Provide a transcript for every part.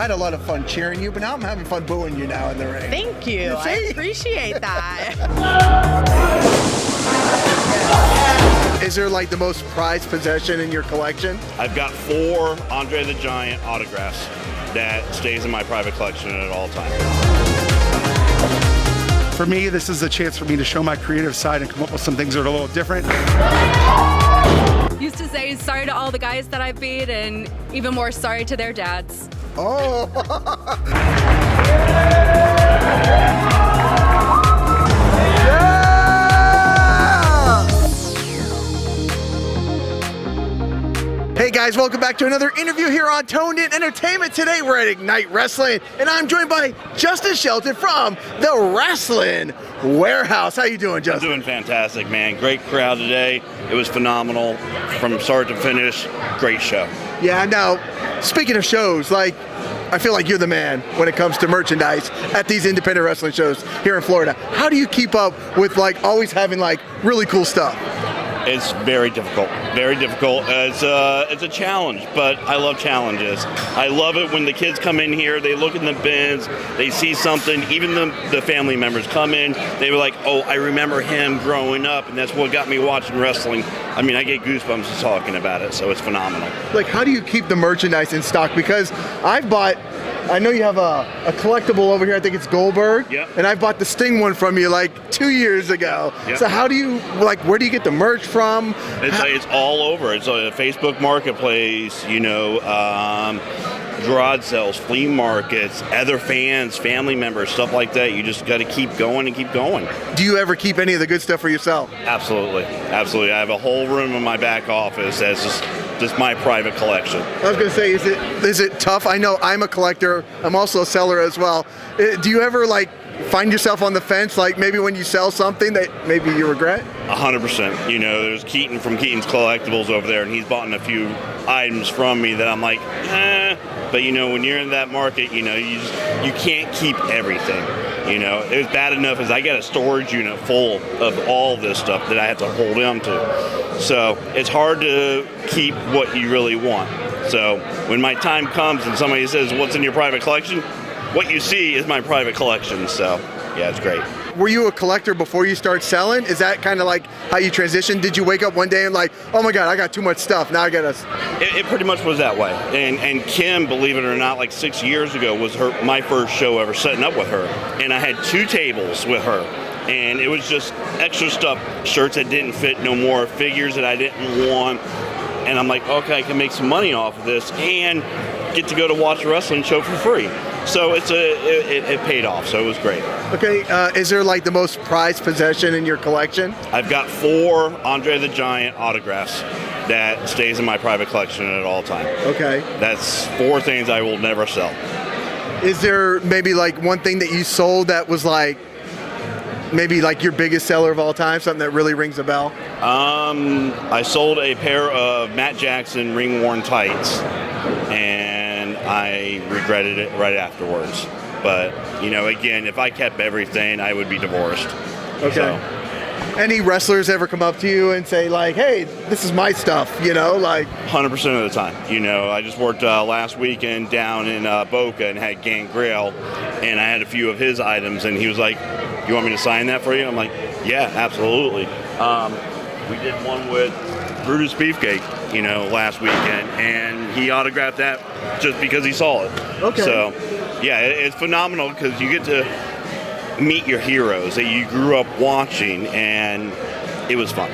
had a lot of fun cheering you, but now I'm having fun booing you now in the ring. Thank you. I appreciate that. Is there like the most prized possession in your collection? I've got 4 Andre the Giant autographs that stays in my private collection at all times. For me, this is a chance for me to show my creative side and come up with some things that are a little different. Used to say sorry to all the guys that I've beat and even more sorry to their dads. Oh. Hey guys, welcome back to another interview here on Toned In Entertainment. Today we're at Ignite Wrestling, and I'm joined by Justin Shelton from the Rassling Warehouse. How you doing, Justin? I'm doing fantastic, man. Great crowd today. It was phenomenal from start to finish. Great show. Yeah, now, speaking of shows, like, I feel like you're the man when it comes to merchandise at these independent wrestling shows here in Florida. How do you keep up with, like, always having, like, really cool stuff? It's very difficult, very difficult. It's a challenge, but I love challenges. I love it when the kids come in here, they look in the bins, they see something, even the family members come in, they were like, oh, I remember him growing up, and that's what got me watching wrestling. I mean, I get goosebumps just talking about it, so it's phenomenal. Like, how do you keep the merchandise in stock? Because I know you have a collectible over here, I think it's Goldberg. Yep. And I bought the Sting one from you like 2 years ago. Yep. So how do you, like, where do you get the merch from? It's all over. It's a Facebook marketplace, you know, garage sales, flea markets, other fans, family members, stuff like that. You just got to keep going and keep going. Do you ever keep any of the good stuff for yourself? Absolutely. Absolutely. I have a whole room in my back office that's just my private collection. I was going to say, is it tough? I know I'm a collector. I'm also a seller as well. Do you ever, like, find yourself on the fence, like maybe when you sell something that maybe you regret? 100%. You know, there's Keaton from Keaton's Collectibles over there, and he's bought a few items from me that I'm like, But, you know, when you're in that market, you know, you can't keep everything. You know, it was bad enough as I got a storage unit full of all this stuff that I have to hold on to. So it's hard to keep what you really want. So when my time comes and somebody says, what's in your private collection? What you see is my private collection. So yeah, it's great. Were you a collector before you start selling? Is that kind of like how you transitioned? Did you wake up one day and like, oh my God, I got too much stuff. Now I got to... It pretty much was that way. And Kim, believe it or not, like 6 years ago was my first show ever setting up with her. And I had 2 tables with her. And it was just extra stuff, shirts that didn't fit no more, figures that I didn't want. And I'm like, okay, I can make some money off of this and get to go to watch a wrestling show for free. So it paid off, so it was great. Okay, is there like the most prized possession in your collection? I've got 4 Andre the Giant autographs that stays in my private collection at all time. Okay. That's 4 things I will never sell. Is there maybe like one thing that you sold that was like, maybe like your biggest seller of all time, something that really rings a bell? I sold a pair of Matt Jackson ring-worn tights, and I regretted it right afterwards. But, you know, again, if I kept everything, I would be divorced. Okay. So. Any wrestlers ever come up to you and say like, hey, this is my stuff, you know, like? 100% of the time. You know, I just worked last weekend down in Boca and had Gangrel, and I had a few of his items, and he was like, you want me to sign that for you? I'm like, yeah, absolutely. We did one with Brutus Beefcake, you know, last weekend, and he autographed that just because he saw it. Okay. So, yeah, it's phenomenal because you get to meet your heroes that you grew up watching, and it was fun.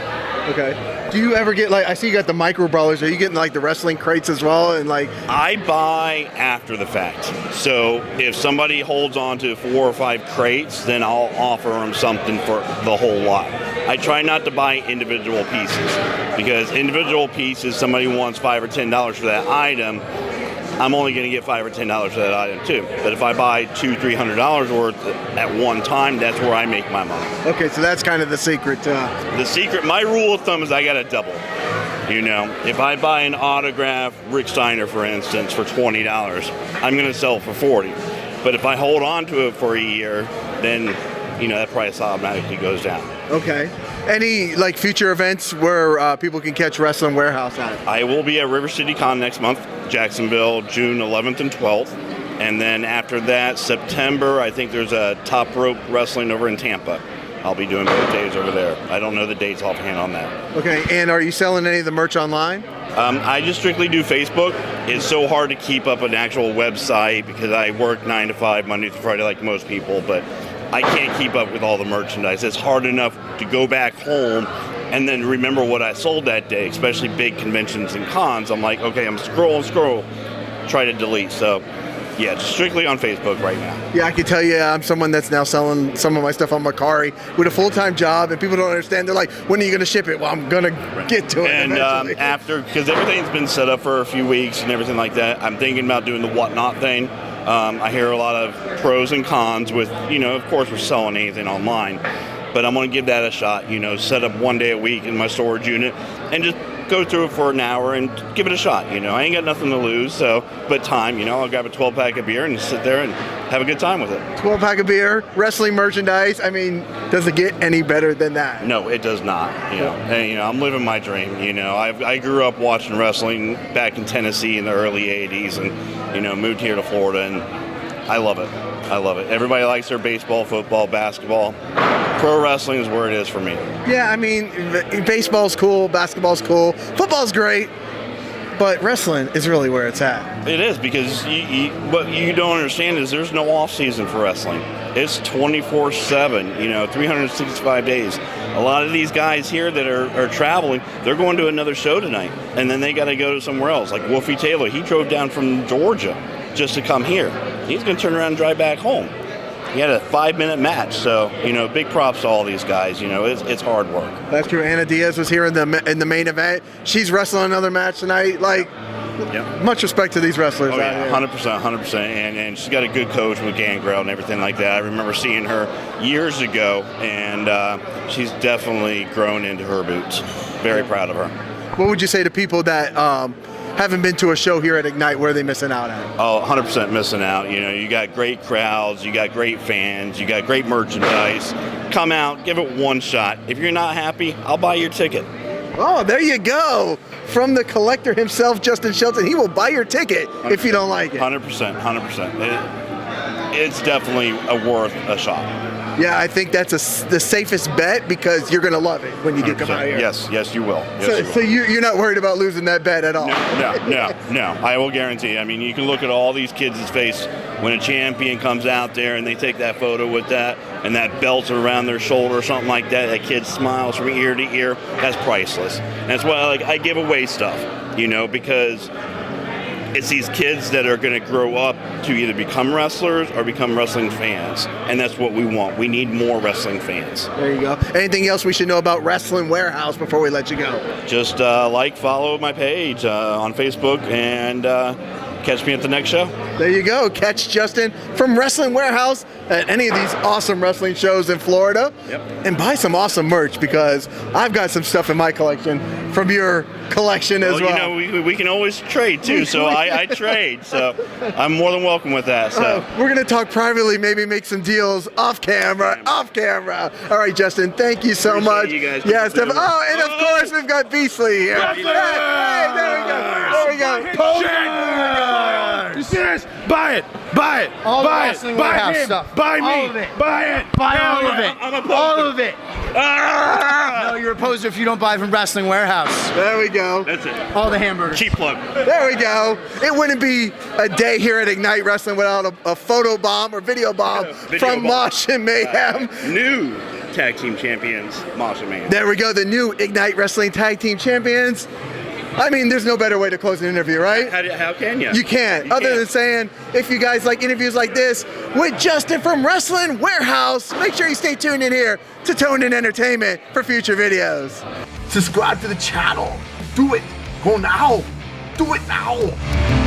Okay. Do you ever get like, I see you got the micro brawlers, are you getting like the wrestling crates as well? And like, I buy after the fact. So if somebody holds on to 4 or 5 crates, then I'll offer them something for the whole lot. I try not to buy individual pieces, because individual pieces, somebody wants $5 or $10 for that item, I'm only going to get $5 or $10 for that item too. But if I buy $200, $300 worth at one time, that's where I make my money. Okay, so that's kind of the secret. The secret, my rule of thumb is I got to double. You know, if I buy an autograph, Rick Steiner, for instance, for $20, I'm going to sell it for $40. But if I hold on to it for a year, then, you know, that price automatically goes down. Okay. Any like future events where people can catch Rassling Warehouse at? I will be at River City Con next month, Jacksonville, June 11th and 12th. And then after that, September, I think there's a top rope wrestling over in Tampa. I'll be doing both days over there. I don't know the dates offhand on that. Okay, and are you selling any of the merch online? I just strictly do Facebook. It's so hard to keep up an actual website because I work 9 to 5, Monday through Friday like most people, but I can't keep up with all the merchandise. It's hard enough to go back home and then remember what I sold that day, especially big conventions and cons. I'm like, okay, I'm scroll, try to delete. So yeah, strictly on Facebook right now. Yeah, I can tell you I'm someone that's now selling some of my stuff on Macari with a full-time job, and people don't understand. They're like, when are you going to ship it? Well, I'm going to get to it and eventually. After, because everything's been set up for a few weeks and everything like that, I'm thinking about doing the whatnot thing. I hear a lot of pros and cons with, of course we're selling anything online, but I'm going to give that a shot, set up 1 day a week in my storage unit and just go through it for an hour and give it a shot. I ain't got nothing to lose, but time, I'll grab a 12-pack of beer and sit there and have a good time with it. 12-pack of beer, wrestling merchandise. I mean, does it get any better than that? No, it does not. And, I'm living my dream. I grew up watching wrestling back in Tennessee in the early 80s and, moved here to Florida, and I love it. I love it. Everybody likes their baseball, football, basketball. Pro wrestling is where it is for me. Yeah, I mean, baseball's cool, basketball's cool, football's great, but wrestling is really where it's at. It is, because what you don't understand is there's no off season for wrestling. It's 24/7, 365 days. A lot of these guys here that are traveling, they're going to another show tonight, and then they got to go to somewhere else. Like Wolfie Taylor, he drove down from Georgia just to come here. He's going to turn around and drive back home. He had a 5-minute match, so big props to all these guys. It's hard work. That's true. Anna Diaz was here in the main event. She's wrestling another match tonight. Much respect to these wrestlers. Oh yeah, 100%, and she's got a good coach with Gangrel and everything like that. I remember seeing her years ago, and she's definitely grown into her boots. Very proud of her. What would you say to people that haven't been to a show here at Ignite? Where are they missing out at? Oh, 100% missing out. You got great crowds, you got great fans, you got great merchandise. Come out, give it one shot. If you're not happy, I'll buy your ticket. Oh, there you go. From the collector himself, Justin Shelton. He will buy your ticket if you don't like it. 100%. It's definitely worth a shot. Yeah, I think that's the safest bet because you're going to love it when you do come out here. Yes, you will. So you're not worried about losing that bet at all? No. I will guarantee. I mean, you can look at all these kids' face when a champion comes out there and they take that photo with that and that belt around their shoulder or something like that. That kid smiles from ear to ear. That's priceless. And that's why I give away stuff, because it's these kids that are going to grow up to either become wrestlers or become wrestling fans. And that's what we want. We need more wrestling fans. There you go. Anything else we should know about Rassling Warehouse before we let you go? Just follow my page on Facebook, and catch me at the next show. There you go. Catch Justin from Rassling Warehouse at any of these awesome wrestling shows in Florida. Yep. And buy some awesome merch because I've got some stuff in my collection from your collection as well. We can always trade too, so I trade. So I'm more than welcome with that. So we're going to talk privately, maybe make some deals off camera. All right, Justin, thank you so much. You guys. Yes, and of course we've got Beastly here. Hey, there we go. You see this? Buy it. All the buy Rassling it. Buy Warehouse him. stuff. Buy me. All of it. Buy it. Buy all of it. I'm a All of it. No, you're a poser if you don't buy from Rassling Warehouse. There we go. that's it. All the hamburgers. Cheap plug. There we go. It wouldn't be a day here at Ignite Wrestling without a photo bomb or video bomb from Mosh and Mayhem. New tag team champions, Mosh and Mayhem. There we go, the new Ignite Wrestling Tag Team Champions. I mean, there's no better way to close an interview, right? How can you? You can't. Other than saying, if you guys like interviews like this with Justin from Rassling Warehouse, make sure you stay tuned in here to Toned In Entertainment for future videos. Subscribe to the channel. Do it. Go now. Do it now.